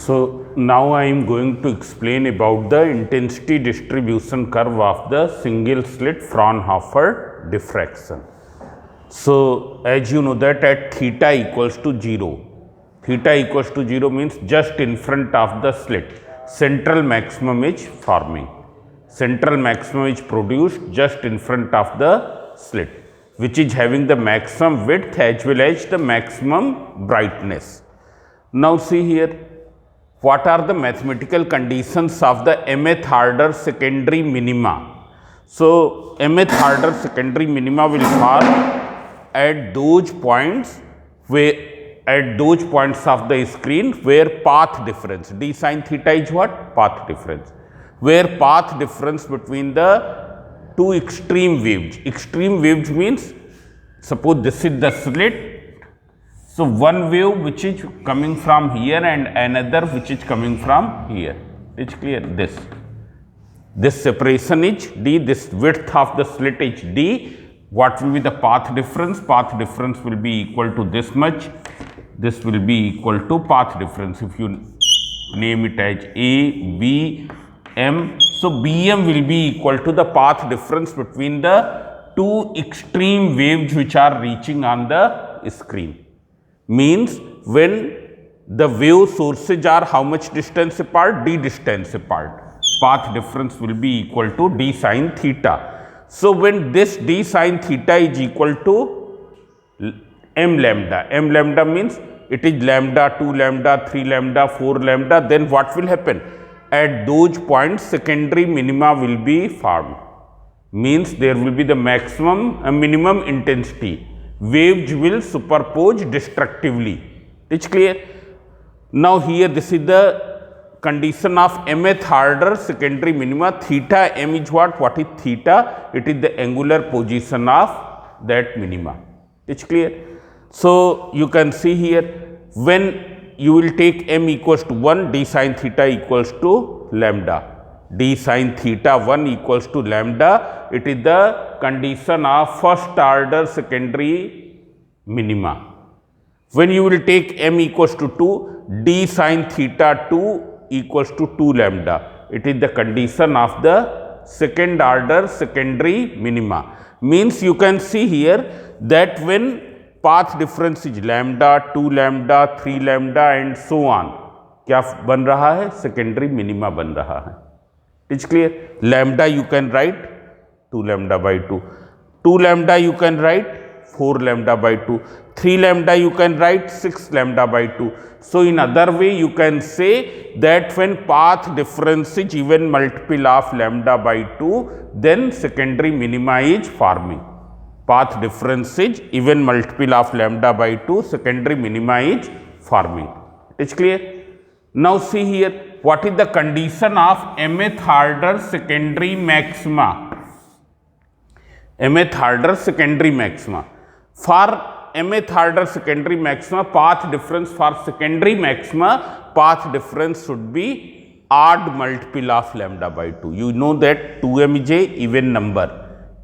So now I am going to explain about the intensity distribution curve of the single slit Fraunhofer diffraction. So as you know that at theta equals to 0, theta equals to 0 means just in front of the slit, central maximum is forming. Central maximum is produced just in front of the slit, which is having the maximum width as well as the maximum brightness. Now see here, what are the mathematical conditions of the mth order secondary minima? So mth order secondary minima will form at those points of the screen where path difference, d sin theta is what? Path difference. Where path difference between the two extreme waves. Extreme waves means, suppose this is the slit. So one wave which is coming from here and another which is coming from here. It's clear? This separation is d, this width of the slit is d. What will be the path difference? Path difference will be equal to this much. This will be equal to path difference. If you name it as A, B, M. So Bm will be equal to the path difference between the two extreme waves which are reaching on the screen. Means when the wave sources are how much distance apart? D distance apart. Path difference will be equal to d sin theta. So when this d sin theta is equal to m lambda means it is lambda, 2 lambda, 3 lambda, 4 lambda, then what will happen? At those points secondary minima will be formed. Means there will be the maximum and minimum intensity. Waves will superpose destructively. It's clear? Now here this is the condition of mth order secondary minima. Theta m is what? What is theta? It is the angular position of that minima. It's clear? So you can see here, when you will take m equals to 1, d sin theta equals to lambda. D sin theta 1 equals to lambda. It is the condition of first order secondary minima. When you will take m equals to 2, d sin theta 2 equals to 2 lambda. It is the condition of the second order secondary minima. Means you can see here that when path difference is lambda, 2 lambda, 3 lambda and so on, क्या बन रहा है? Secondary minima बन रहा है. It's clear? Lambda you can write 2 lambda by 2. 2 lambda you can write 4 lambda by 2. 3 lambda you can write 6 lambda by 2. So in other way you can say that when path difference is even multiple of lambda by 2, then secondary minima is forming. Path difference is even multiple of lambda by 2, secondary minima is forming. It's clear? Now see here, what is the condition of mth order secondary maxima? Mth order secondary maxima. For mth order secondary maxima, path difference for secondary maxima, path difference should be odd multiple of lambda by 2. You know that 2m is a even number.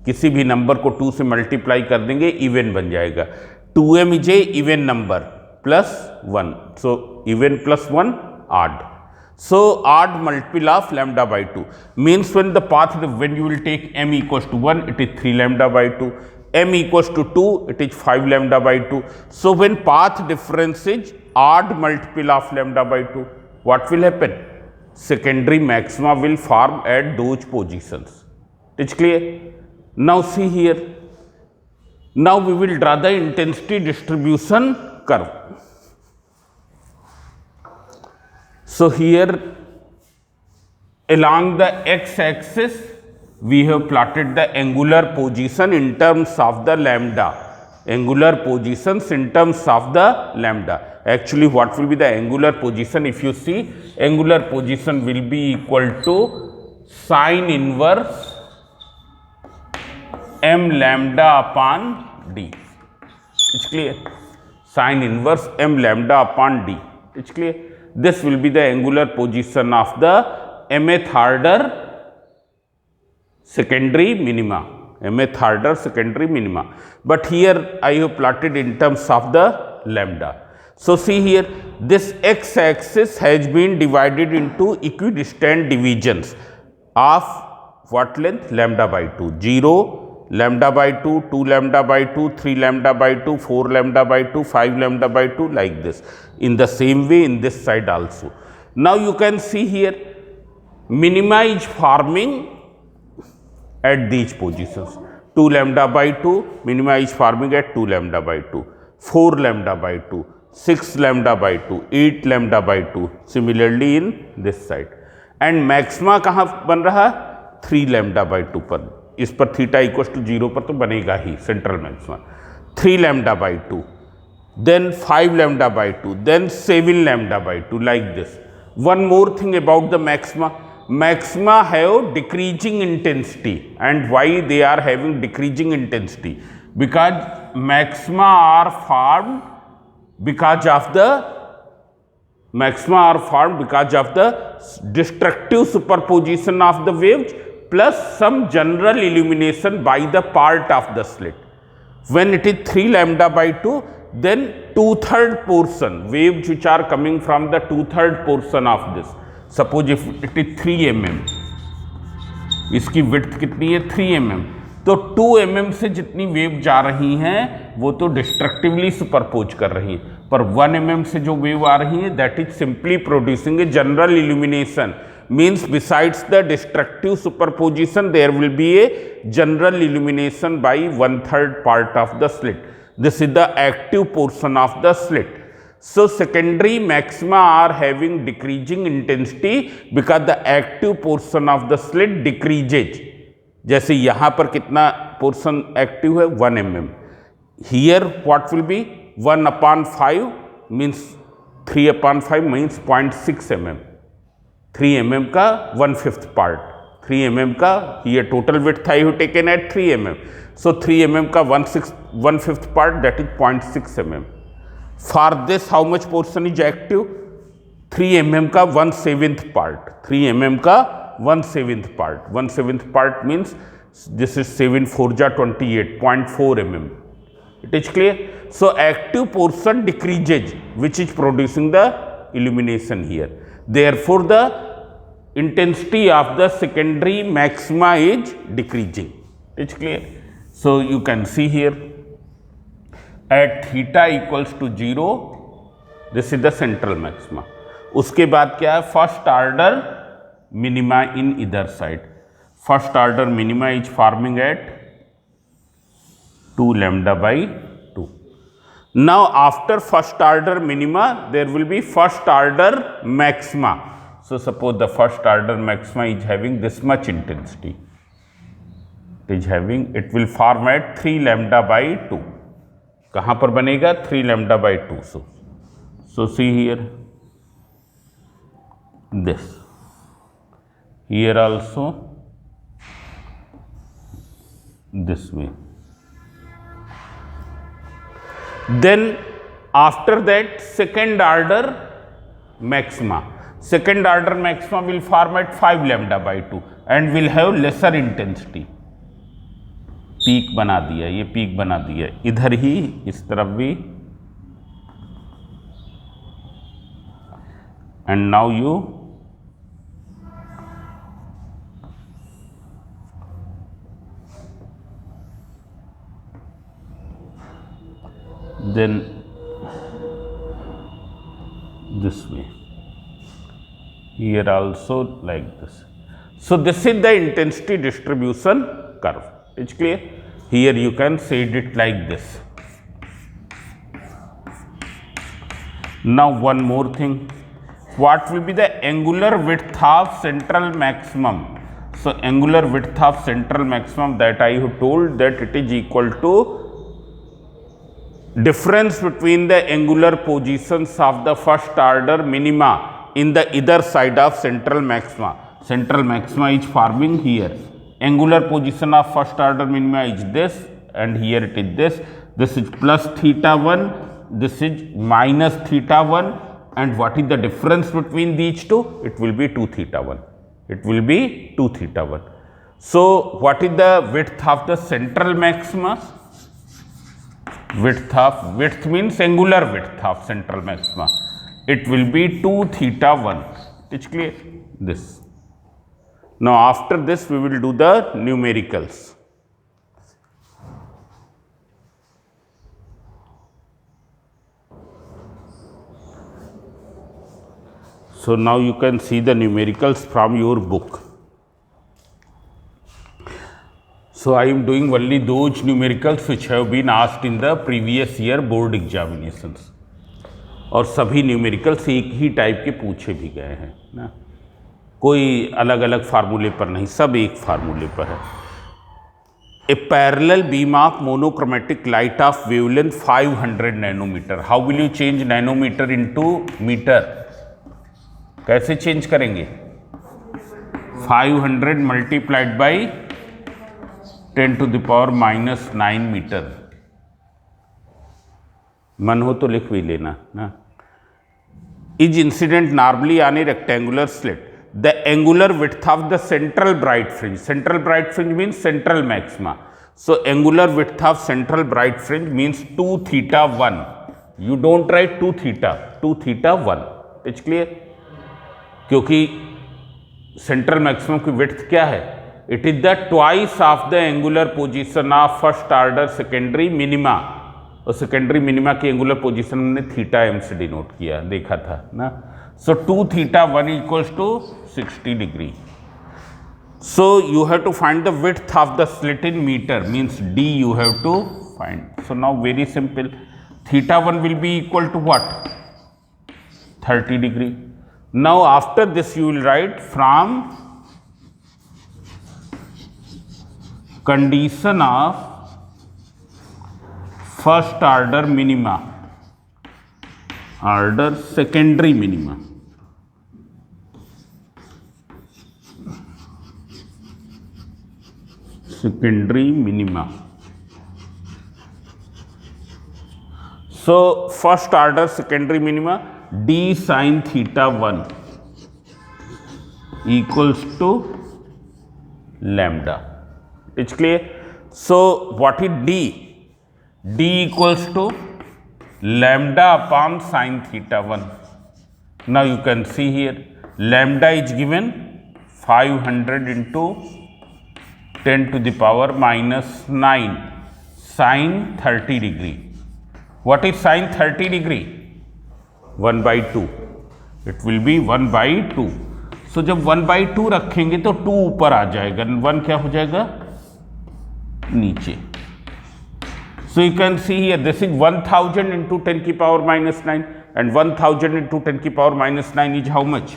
किसी भी number को 2 से multiply कर देंगे, even बन जाएगा. 2m is a even number plus 1. So even plus 1 odd. So odd multiple of lambda by 2 means when the path, when you will take m equals to 1, it is 3 lambda by 2. M equals to 2, it is 5 lambda by 2. So when path difference is odd multiple of lambda by 2, what will happen? Secondary maxima will form at those positions. It's clear? Now see here. Now we will draw the intensity distribution curve. So here along the x-axis we have plotted the angular position in terms of the lambda. Angular positions in terms of the lambda. Actually what will be the angular position? If you see, angular position will be equal to sine inverse m lambda upon d. It's clear? Sine inverse m lambda upon d. It's clear? This will be the angular position of the mth order secondary minima. Mth order secondary minima. But here I have plotted in terms of the lambda. So see here, this x-axis has been divided into equidistant divisions of what length? Lambda by 2. 0, lambda by 2, 2 lambda by 2, 3 lambda by 2, 4 lambda by 2, 5 lambda by 2, like this. In the same way in this side also. Now you can see here, minima is forming at these positions. 2 lambda by 2, minima is forming at 2 lambda by 2, 4 lambda by 2, 6 lambda by 2, 8 lambda by 2, similarly in this side. And maxima कहाँ बन रहा है? 3 lambda by 2 पर. इस पर theta equal to 0 पर तो बनेगा ही central maxima. 3 lambda by 2, then 5 lambda by 2, then 7 lambda by 2, like this. One more thing about the maxima. Maxima have decreasing intensity. And why they are having decreasing intensity? Because maxima are formed because of the destructive superposition of the waves plus some general illumination by the part of the slit. When it is 3 lambda by 2, then 2/3 portion, waves which are coming from the 2/3 portion of this. Suppose if it is 3 mm, इसकी width कितनी है? 3 mm. तो 2 mm से जितनी wave जा रही हैं वो तो डिस्ट्रक्टिवली सुपरपोज कर रही हैं, पर 1 mm से जो वेव आ रही है that is simply producing a general illumination. Means besides the destructive superposition there will be a general illumination by 1/3 part of the slit. This is the active portion of the slit. So secondary maxima are having decreasing intensity because the active portion of the slit decreases. जैसे यहाँ पर कितना portion active है? 1 mm. Here what will be? 1/5 means 3/5 means 0.6 mm. 3 mm का 1/5 part. 3 mm का here total width I have taken at 3 mm. So 3 mm का 1/5 part, that is 0.6 mm. For this how much portion is active? 3 mm का 1/7 part. 3 mm का 1/7 part. 1/7 part means this is 7 4 ja 28, 0.4 mm. It is clear? So active portion decreases, which is producing the illumination here. Therefore the intensity of the secondary maxima is decreasing. It is clear? So you can see here, at theta equals to 0, this is the central maxima. उसके बाद क्या है? First order minima in इधर side. First order minima is forming at 2 lambda by 2. Now after first order minima there will be first order maxima. So suppose the first order maxima is having this much intensity. It will form at 3 lambda by 2. कहाँ पर बनेगा? 3 lambda by 2. So see here, this here also this way. Then after that second order maxima. Second order maxima will form at 5 lambda by 2 and will have lesser intensity. Peak बना दिया, ये peak बना दिया. इधर ही इस तरफ भी. And now you then this way, here also like this. So this is the intensity distribution curve. It's clear? Here you can shade it like this. Now one more thing, what will be the angular width of central maximum? So angular width of central maximum, that I have told that it is equal to difference between the angular positions of the first order minima in the either side of central maxima. Central maxima is forming here. Angular position of first order minima is this, and here it is this. This is plus theta 1, this is minus theta 1, and what is the difference between these two? It will be 2 theta 1. It will be 2 theta 1. So what is the width of the central maxima? width means angular width of central maxima. It will be 2 theta 1. It's clear? This. Now after this we will do the numericals. So now you can see the numericals from your book. So I am doing only those numericals which have been asked in the previous year board examinations. और सभी numericals एक ही type के पूछे भी गए हैं ना, कोई अलग अलग फार्मूले पर नहीं, सब एक फार्मूले पर है. A parallel beam of monochromatic light of wavelength 500 nanometer. How will you change nanometer into meter? कैसे चेंज करेंगे? 500 मल्टीप्लाइड बाई 10⁻⁻9 मीटर. मन हो तो लिख भी लेना ना. Is incident normally on A rectangular slit. The angular width of the central bright fringe. Central bright fringe means central maxima. So angular width of central bright fringe means 2 theta 1. You don't write 2 theta, 2 theta 1. It's clear? क्योंकि central maximum की width क्या है? It is the twice of the angular position of first order secondary minima. और secondary minima की angular position हमने theta M से denote किया, देखा था ना. So 2 theta 1 equals to 60 degree. So you have to find the width of the slit in meter, means D you have to find. So now very simple. Theta 1 will be equal to what? 30 degree. Now after this you will write from condition of first order minima, order secondary minima. Secondary minima. So first order secondary minima d sin theta 1 equals to lambda. It's clear? So what is d? d equals to lambda upon sin theta 1. Now you can see here lambda is given 500 into 10⁻⁻9 sin 30 degree. What is sin 30 degree? 1/2. It will be 1/2. So जब 1/2 रखेंगे तो 2 ऊपर आ जाएगा, 1 क्या हो जाएगा? नीचे. So you can see here this is 1000 into 10⁻⁻9 and 1000 into 10⁻⁻9 is how much?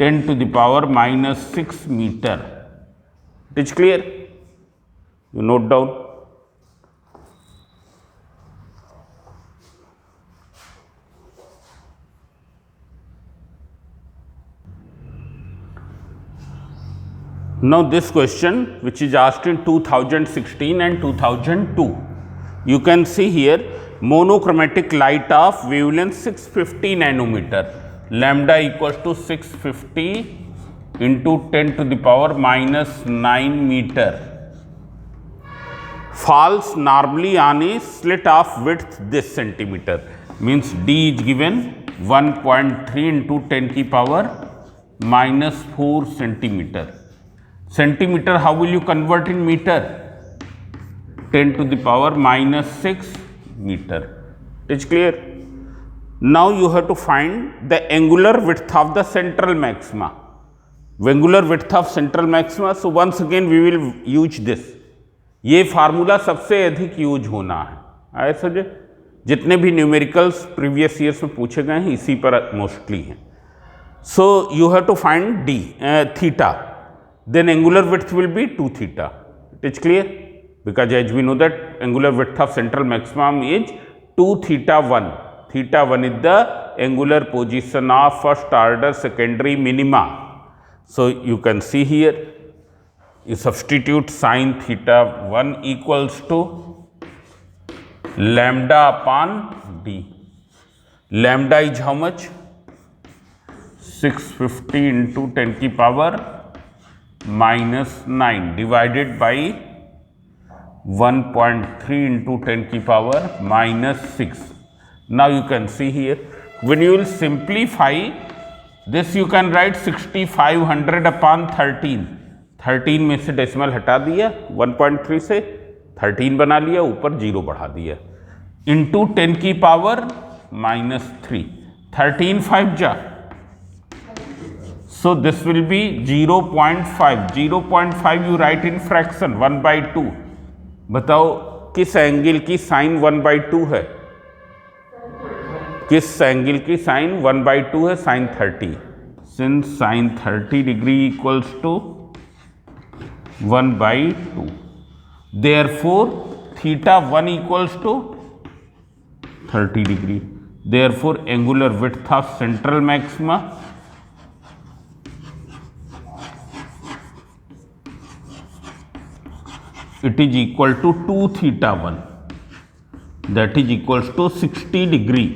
10⁻⁻6 meter. It is clear? You note down. Now this question which is asked in 2016 and 2002, you can see here monochromatic light of wavelength 650 nanometer, lambda equals to 650 into 10⁻⁻9 meter, falls normally on a slit of width this centimeter, means d is given 1.3 into 10⁻⁻4 centimeter. Centimeter, how will you convert in meter? 10⁻⁻6 meter. It's clear? Now you have to find the angular width of the central maxima. Angular width of central maxima. So once again we will use this. ये formula सबसे अधिक use होना है. आए समझे? जितने भी numericals previous years में पूछे गए हैं इसी पर मोस्टली हैं. So you have to find D theta. Then angular width will be 2 theta. It is clear? Because as we know that angular width of central maximum is 2 theta 1. Theta 1 is the angular position of first order secondary minima. So you can see here, you substitute sin theta 1 equals to lambda upon d. Lambda is how much? 650 into 10⁻⁻9 divided by 1.3 into 10 की power -6. Now you can see here, when you will simplify this, you can write 6500 upon 13. 13 में से decimal हटा दिया, 1.3 से 13 बना लिया, ऊपर 0 बढ़ा दिया, इंटू 10 की पावर -3. 13 5 जा, so this will be 0.5. 0.5 you write in fraction 1/2. बताओ किस एंगल की साइन 1/2 है? किस एंगल की साइन 1/2 है? Sine 30. Since sine 30 degree equals to 1/2, therefore theta 1 equals to 30 degree. Therefore angular width of central maxima it is equal to 2 theta 1, that is equals to 60 degree.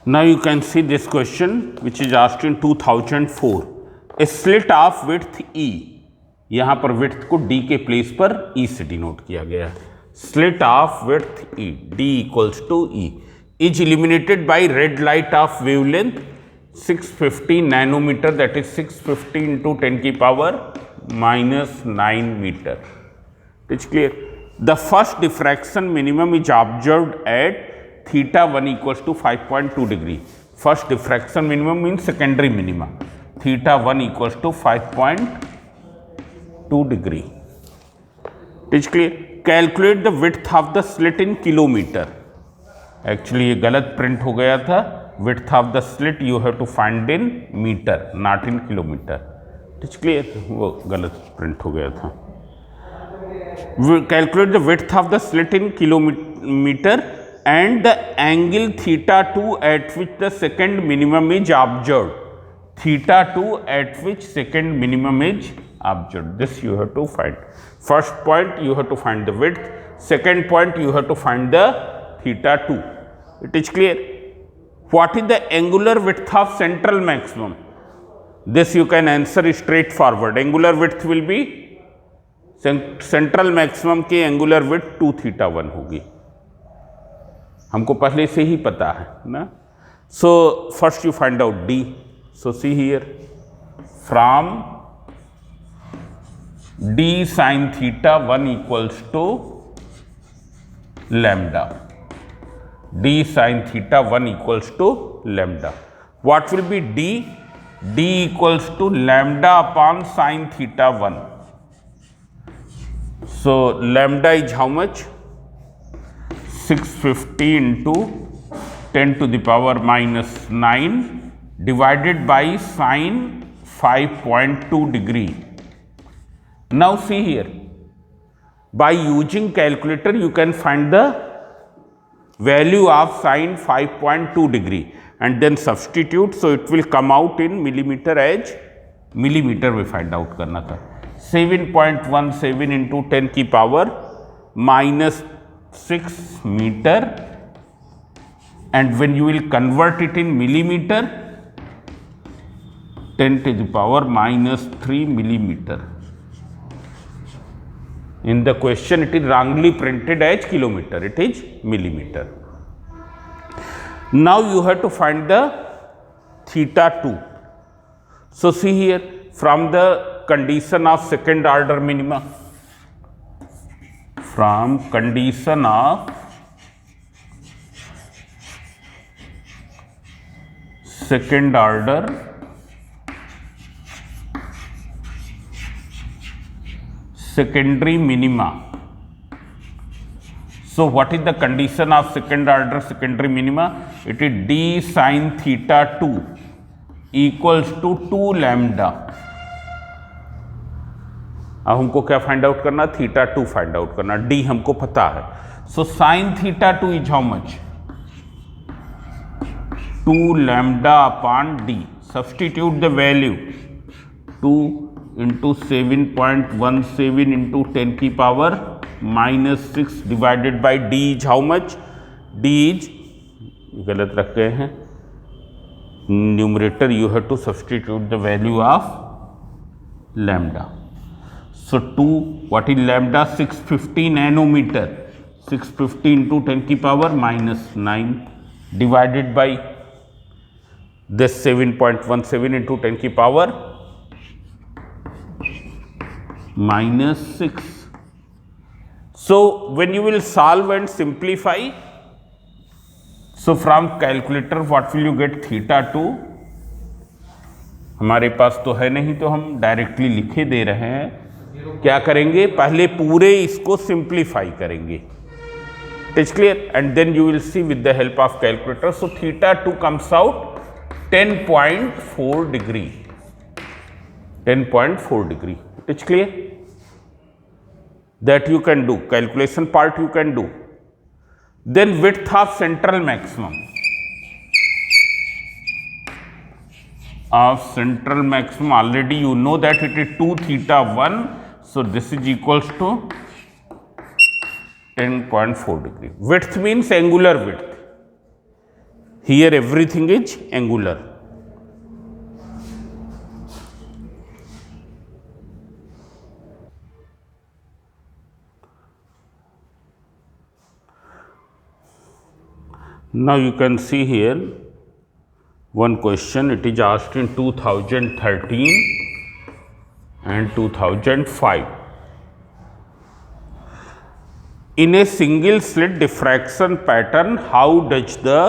Now you can see this question which is asked in 2004. A slit of width E, यहाँ पर width को D के place पर E से denote किया गया. Slit of width E, D equals to E, is illuminated by red light of wavelength 650 nanometer, that is 650 into 10 की power -9 meter. It is clear. The first diffraction minimum is observed at theta 1 equals to 5.2 degree. First diffraction minimum means secondary minima. Theta 1 equals to 5.2 degree. It is clear. Calculate the width of the slit in kilometer. Actually ये गलत print हो गया था. Width of the slit you have to find in meter, not in kilometer. It is clear. वो गलत print हो गया था. Calculate the width of the slit in kilometer and the angle theta 2 at which the second minimum is observed. Theta 2 at which second minimum is observed. This you have to find. First point you have to find the width. Second point you have to find the theta 2. It is clear. What is the angular width of central maximum? This you can answer straightforward. Angular width will be, central maximum की angular width 2 theta 1 होगी. हमको पहले से ही पता है ना. So first you find out D. So see here, from D sin theta 1 equals to lambda. D sin theta 1 equals to lambda. What will be D? D equals to lambda upon sin theta 1. So lambda is how much? 650 into 10 to the power -9 divided by sine 5.2 degree. Now see here, by using calculator you can find the value of sine 5.2 degree and then substitute, so it will come out in millimeter. as millimeter में find out करना था. 7.17 into 10 की power -6 meter, and when you will convert it in millimeter, 10 to the power -3 millimeter. In the question it is wrongly printed as kilometer, it is millimeter. Now you have to find the theta 2. So see here, from the condition of second order minima, from condition of second order secondary minima. So what is the condition of second order secondary minima? It is D sin theta 2 equals to 2 lambda. अब हमको क्या find out करना? Theta 2 find out करना. D हमको पता है. So sine theta 2 is how much? 2 lambda upon D. Substitute the value 2 into 7.17 into 10 की power -6 divided by d is how much? d is, गलत रख गए हैं, numerator you have to substitute the value of lambda. So 2, what is lambda? 650 nanometer. 650 into 10 की power -9 divided by this 7.17 into 10 की power -6. So when you will solve and simplify, so from calculator what will you get? theta 2, हमारे पास तो है नहीं तो हम directly लिखे दे रहे हैं। क्या करेंगे? पहले पूरे इसको सिंप्लीफाई करेंगे। It is clear? And then you will see with the help of calculator. So theta 2 comes out 10.4 degree. 10.4 degree. It is clear? That you can do, calculation part you can do. Then width of central maximum. Of central maximum, already you know that it is 2 theta 1. So this is equals to 10.4 degree. Width means angular width. Here everything is angular. Now you can see here one question. It is asked in 2013 and 2005. In a single slit diffraction pattern, how does the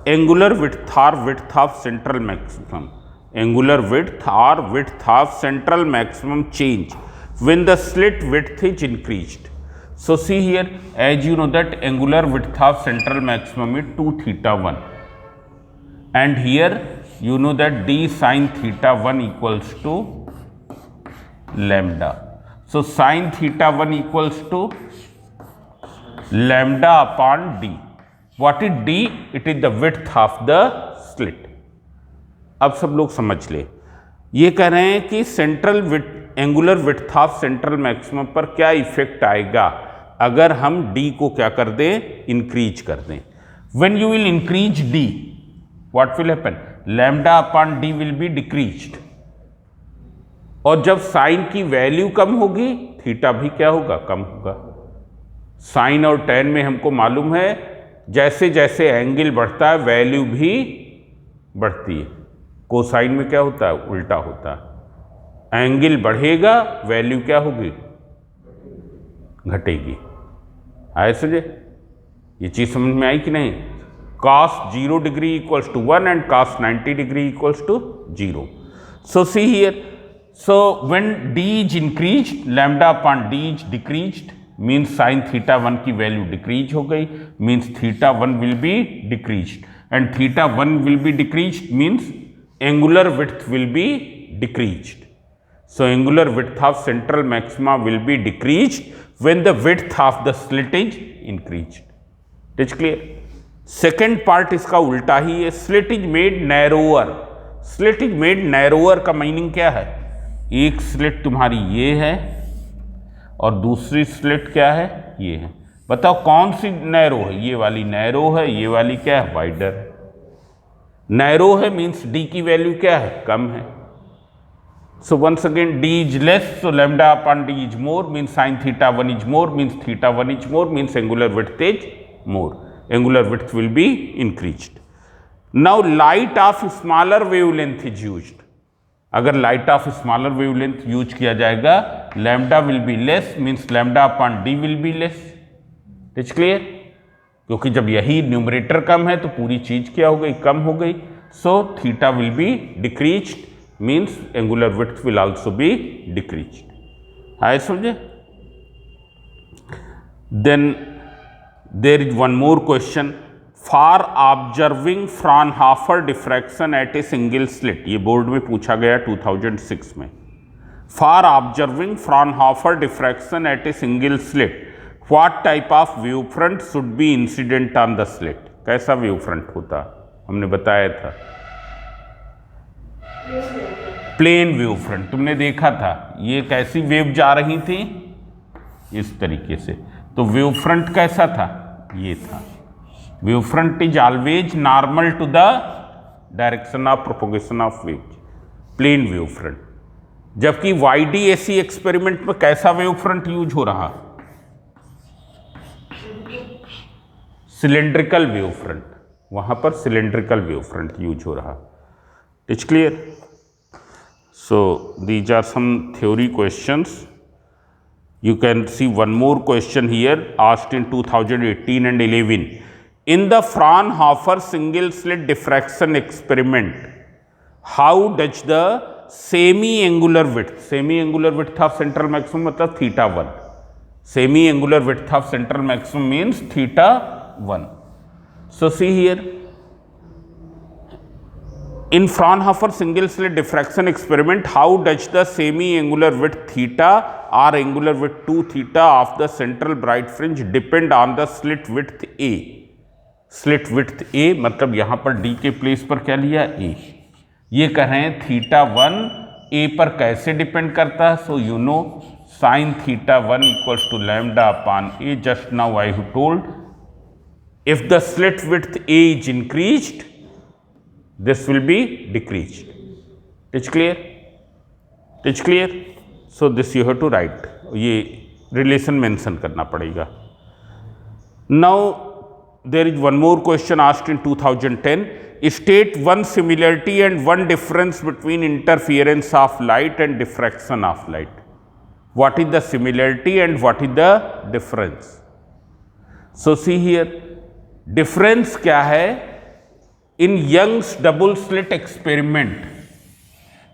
angular width or width of central maximum, angular width or width of central maximum change when the slit width is increased? So see here, as you know that angular width of central maximum is 2 theta 1, and here you know that d sin theta 1 equals to lambda. So sin theta 1 equals to lambda upon d. What is d? It is the width of the slit. अब सब लोग समझ ले, ये कह रहे हैं कि central width, angular width of central maximum पर क्या इफेक्ट आएगा अगर हम d को क्या कर दें? इंक्रीज कर दें। When you will increase d, what will happen? Lambda upon d will be decreased. और जब साइन की वैल्यू कम होगी, थीटा भी क्या होगा? कम होगा। साइन और टेन में हमको मालूम है जैसे जैसे एंगल बढ़ता है वैल्यू भी बढ़ती है। कोसाइन में क्या होता है? उल्टा होता है। एंगल बढ़ेगा, वैल्यू क्या होगी? घटेगी। आए समझे? ये चीज समझ में आई कि नहीं? cos 0 degree equals to 1 and cos 90 degree equals to 0. So see here, so when d is increased, lambda upon d is decreased, means sin theta 1 की वैल्यू डिक्रीज हो गई, means theta 1 will be decreased, and theta 1 will be decreased means angular width will be decreased. So angular width of central maxima will be decreased when the width of the slit is increased. It is clear? Second part इसका उल्टा ही है। slit is made narrower. slit is made narrower का meaning क्या है? एक slit तुम्हारी ये है और दूसरी स्लिट क्या है? ये है। बताओ कौन सी नैरो है? ये वाली नैरो है, ये वाली क्या है? वाइडर है। नैरो है मीन्स d की वैल्यू क्या है? कम है। So once again d is less, so lambda upon d is more, means sin theta 1 is more, means theta 1 is more, means angular width is more. Angular width will be increased. Now light of smaller wavelength is used. अगर light of smaller wavelength use किया जाएगा, lambda will be less, means lambda upon d will be less. It's clear? क्योंकि जब यही numerator कम है तो पूरी चीज क्या हो गई? कम हो गई। So theta will be decreased, means angular width will also be decreased. आए समझे? Then there is one more question. For observing Fraunhofer diffraction at a single slit, ये बोर्ड में पूछा गया 2006 में। For observing Fraunhofer diffraction at a single slit, what type of wavefront should be incident on the slit? कैसा wavefront होता? हमने बताया था प्लेन वेव फ्रंट तुमने देखा था, ये कैसी वेव जा रही थी, इस तरीके से। तो वेव फ्रंट कैसा था, ये था। Wave front is always normal to the direction of propagation of wave, plane wave front. जबकि YDAC एक्सपेरिमेंट में कैसा वेव फ्रंट यूज हो रहा, सिलेंड्रिकल वेव फ्रंट, वहां पर सिलेंड्रिकल वेव फ्रंट यूज हो रहा। It's clear? So these are some theory questions. You can see one more question here asked in 2018 and 11. In the Fraunhofer single slit diffraction experiment, how does the semi-angular width of central maximum मतलब θ1, semi-angular width of central maximum means θ1. So see here, in Fraunhofer single slit diffraction experiment, how does the semi-angular width theta or angular width 2 theta of the central bright fringe depend on the slit width A? Slit width A मतलब यहाँ पर D के place पर क्या लिया, A. ये कह रहे हैं θ1 A पर कैसे डिपेंड करता है. So you know sin θ1 equals to lambda upon A. Just now I have told, if the slit width A is increased, this will be decreased. It's clear? It's clear? So this you have to write. ये relation mention करना पड़ेगा. Now there is one more question asked in 2010. State one similarity and one difference between interference of light and diffraction of light. What is the similarity and what is the difference? So see here, difference क्या है? In Young's double slit experiment,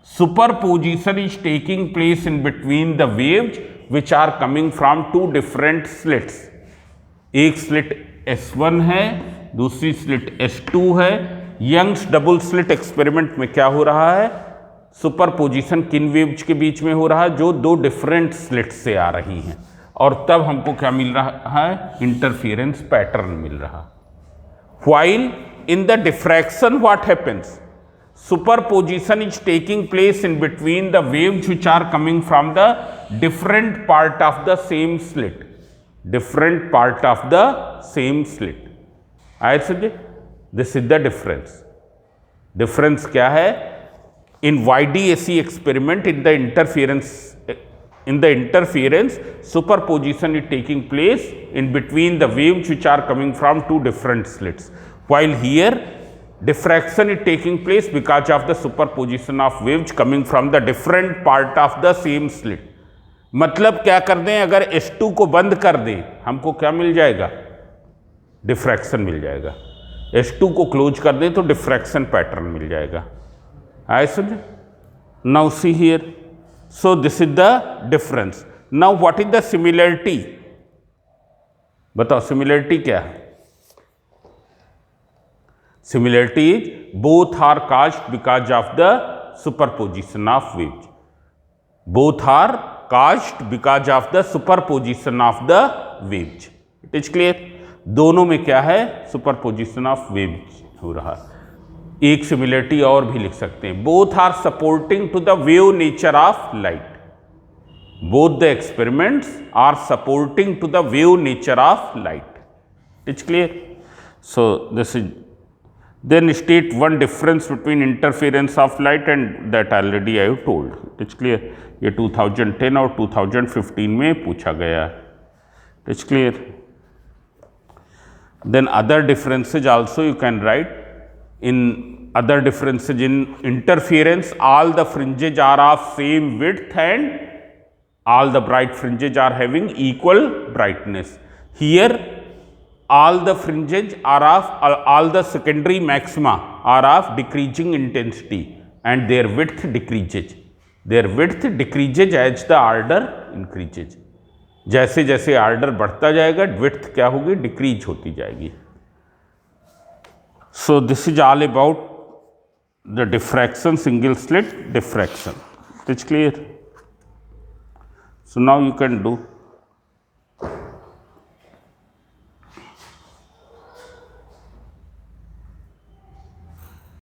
superposition is taking place in between the waves which are coming from two different slits. एक slit S1 है, दूसरी slit S2 है. Young's double slit experiment में क्या हो रहा है, सुपरपोजिशन किन वेव्स के बीच में हो रहा है, जो दो डिफरेंट स्लिट से आ रही हैं, और तब हमको क्या मिल रहा है, इंटरफियरेंस पैटर्न मिल रहा. While in the diffraction what happens, superposition is taking place in between the waves which are coming from the different part of the same slit, different part of the same slit. I said this is the difference. Difference क्या है, in YDAC experiment, in the interference superposition is taking place in between the waves which are coming from two different slits, while here diffraction is taking place because of the superposition of waves coming from the different part of the same slit. मतलब क्या कर दें, अगर S2 को बंद कर दें हमको क्या मिल जाएगा, डिफ्रैक्शन मिल जाएगा. S2 को क्लोज कर दें तो डिफ्रैक्शन पैटर्न मिल जाएगा. आई समझ. Now see here, so this is the difference. Now what is the similarity? बताओ similarity क्या है. Similarity is both are caused because of the superposition of waves. Both are caused because of the superposition of the waves. It is clear? दोनों में क्या है, superposition of waves हो रहा. एक सिमिलरिटी और भी लिख सकते हैं, both are supporting to the wave nature of light. Both the experiments are supporting to the wave nature of light. It's clear? So this is, then state one difference between interference of light, and that already I have told. It's clear? ये 2010 और 2015 में पूछा गया. It's clear? Then other differences also you can write. In other differences in interference, all the fringes are of same width and all the bright fringes are having equal brightness. Here all the fringes are of, all the secondary maxima are of decreasing intensity and their width decreases. Their width decreases as the order increases. जैसे जैसे order बढ़ता जाएगा width क्या होगी, decrease होती जाएगी. So this is all about the diffraction, single slit diffraction. It's clear? So now you can do